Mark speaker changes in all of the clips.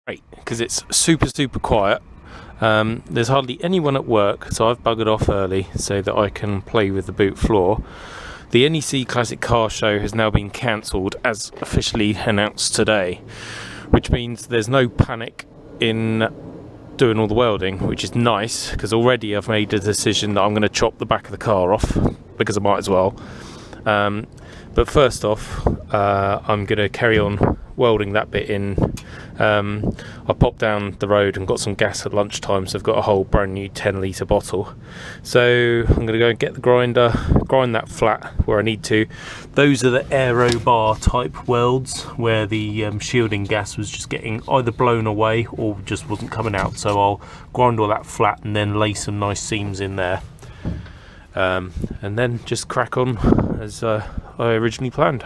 Speaker 1: Great, because it's super quiet. There's hardly anyone at work, so I've buggered off early so that I can play with the boot floor. The NEC Classic car show has now been cancelled, as officially announced today, which means there's no panic in doing all the welding, which is nice, because already I've made a decision that I'm going to chop the back of the car off, because I might as well. But first off, I'm going to carry on welding that bit in. I popped down the road and got some gas at lunchtime, so I've got a whole brand new 10-litre bottle. So I'm going to go and get the grinder, grind that flat where I need to. Those are the aero bar type welds where the shielding gas was just getting either blown away or just wasn't coming out. So I'll grind all that flat and then lay some nice seams in there. And then just crack on as I originally planned.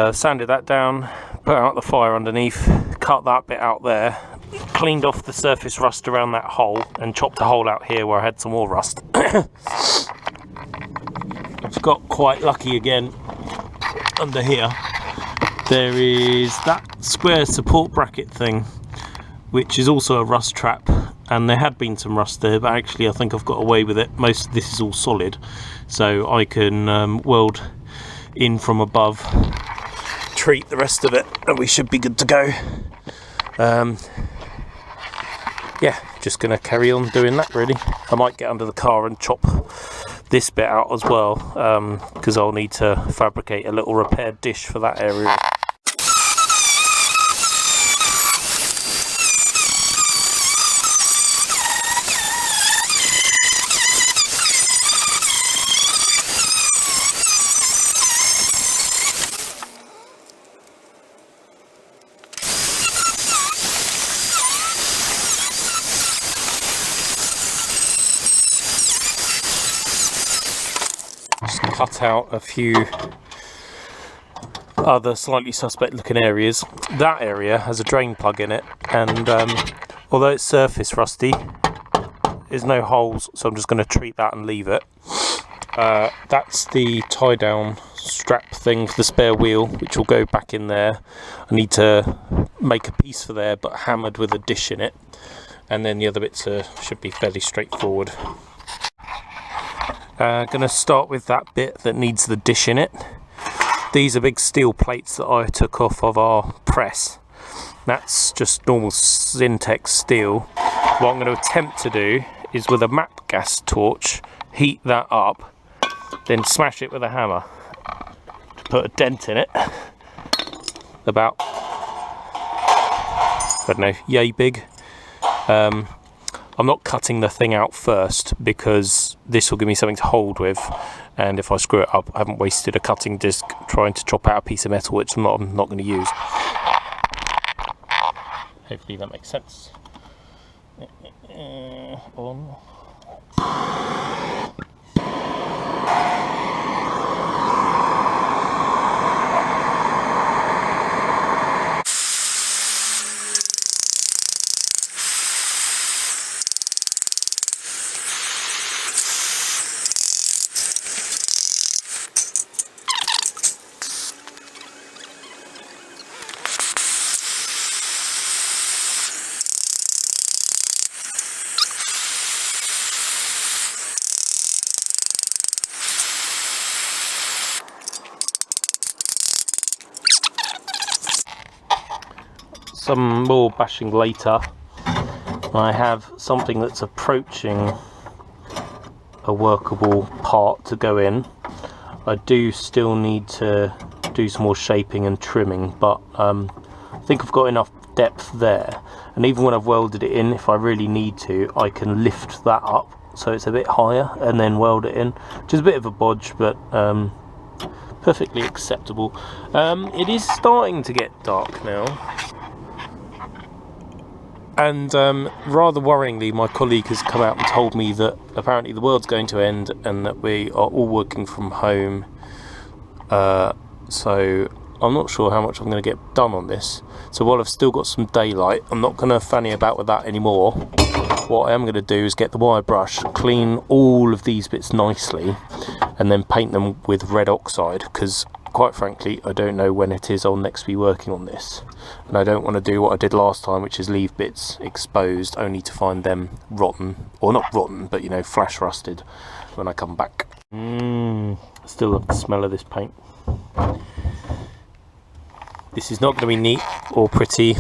Speaker 1: Sanded that down, put out the fire underneath, cut that bit out there, cleaned off the surface rust around that hole and chopped a hole out here where I had some more rust. I've got quite lucky again. Under here there is that square support bracket thing, which is also a rust trap, and there had been some rust there, but actually I think I've got away with it. Most of this is all solid, so I can weld in from above, treat the rest of it, and we should be good to go. Yeah, just gonna carry on doing that really. I might get under the car and chop this bit out as well, because I'll need to fabricate a little repair dish for that area. Just cut out a few other slightly suspect looking areas. That area has a drain plug in it, and although it's surface rusty, there's no holes, so I'm just going to treat that and leave it. That's the tie down strap thing for the spare wheel, which will go back in there. I need to make a piece for there, but hammered with a dish in it, and then the other bits should be fairly straightforward. Gonna start with that bit that needs the dish in it. These are big steel plates that I took off of our press. That's just normal Syntex steel. What I'm going to attempt to do is with a map gas torch, heat that up, then smash it with a hammer to put a dent in it about, I don't know, yay big. I'm not cutting the thing out first because this will give me something to hold with, and if I screw it up I haven't wasted a cutting disc trying to chop out a piece of metal which I'm not going to use. Hopefully that makes sense. On. Some more bashing later, I have something that's approaching a workable part to go in. I do still need to do some more shaping and trimming, but I think I've got enough depth there, and even when I've welded it in, if I really need to, I can lift that up so it's a bit higher and then weld it in, which is a bit of a bodge, but perfectly acceptable. It is starting to get dark now, and rather worryingly, my colleague has come out and told me that apparently the world's going to end and that we are all working from home, so I'm not sure how much I'm going to get done on this. So while I've still got some daylight, I'm not going to fanny about with that anymore. What I am going to do is get the wire brush, clean all of these bits nicely, and then paint them with red oxide, because quite frankly I don't know when it is I'll next be working on this, and I don't want to do what I did last time, which is leave bits exposed only to find them rotten, or not rotten, but you know, flash rusted when I come back. Still love the smell of this paint. This is not going to be neat or pretty.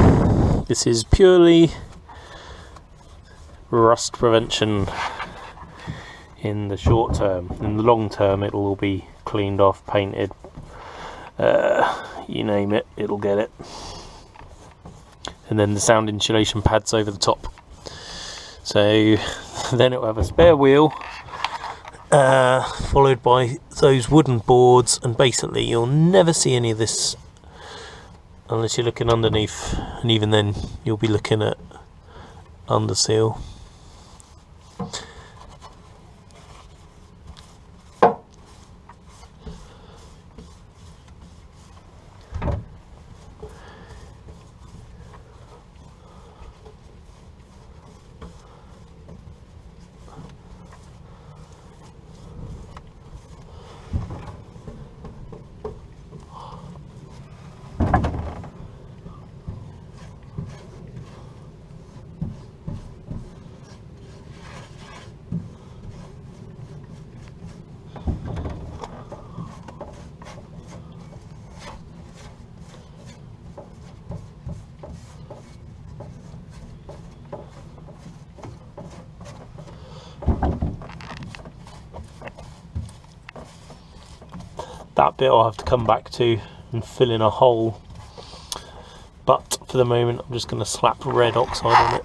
Speaker 1: This is purely rust prevention in the short term. In the long term, it'll all be cleaned off, painted, you name it, it'll get it. And then the sound insulation pads over the top. So then it'll have a spare wheel, followed by those wooden boards, and basically you'll never see any of this unless you're looking underneath, and even then you'll be looking at under seal. That bit I'll have to come back to and fill in a hole, but for the moment I'm just going to slap red oxide on it.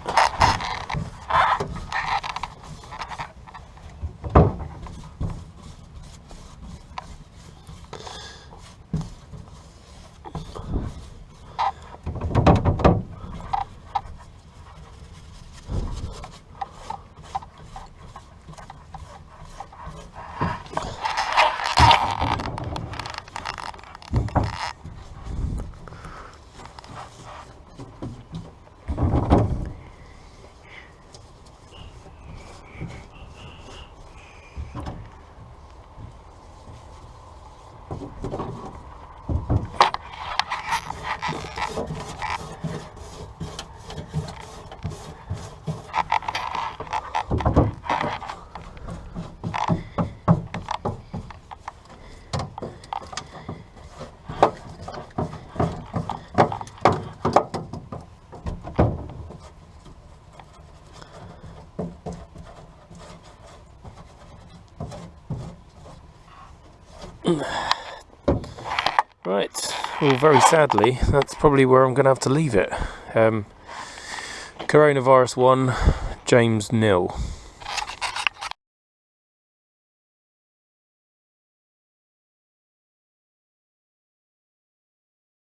Speaker 1: Right, well, very sadly, that's probably where I'm going to have to leave it. Coronavirus 1, James 0.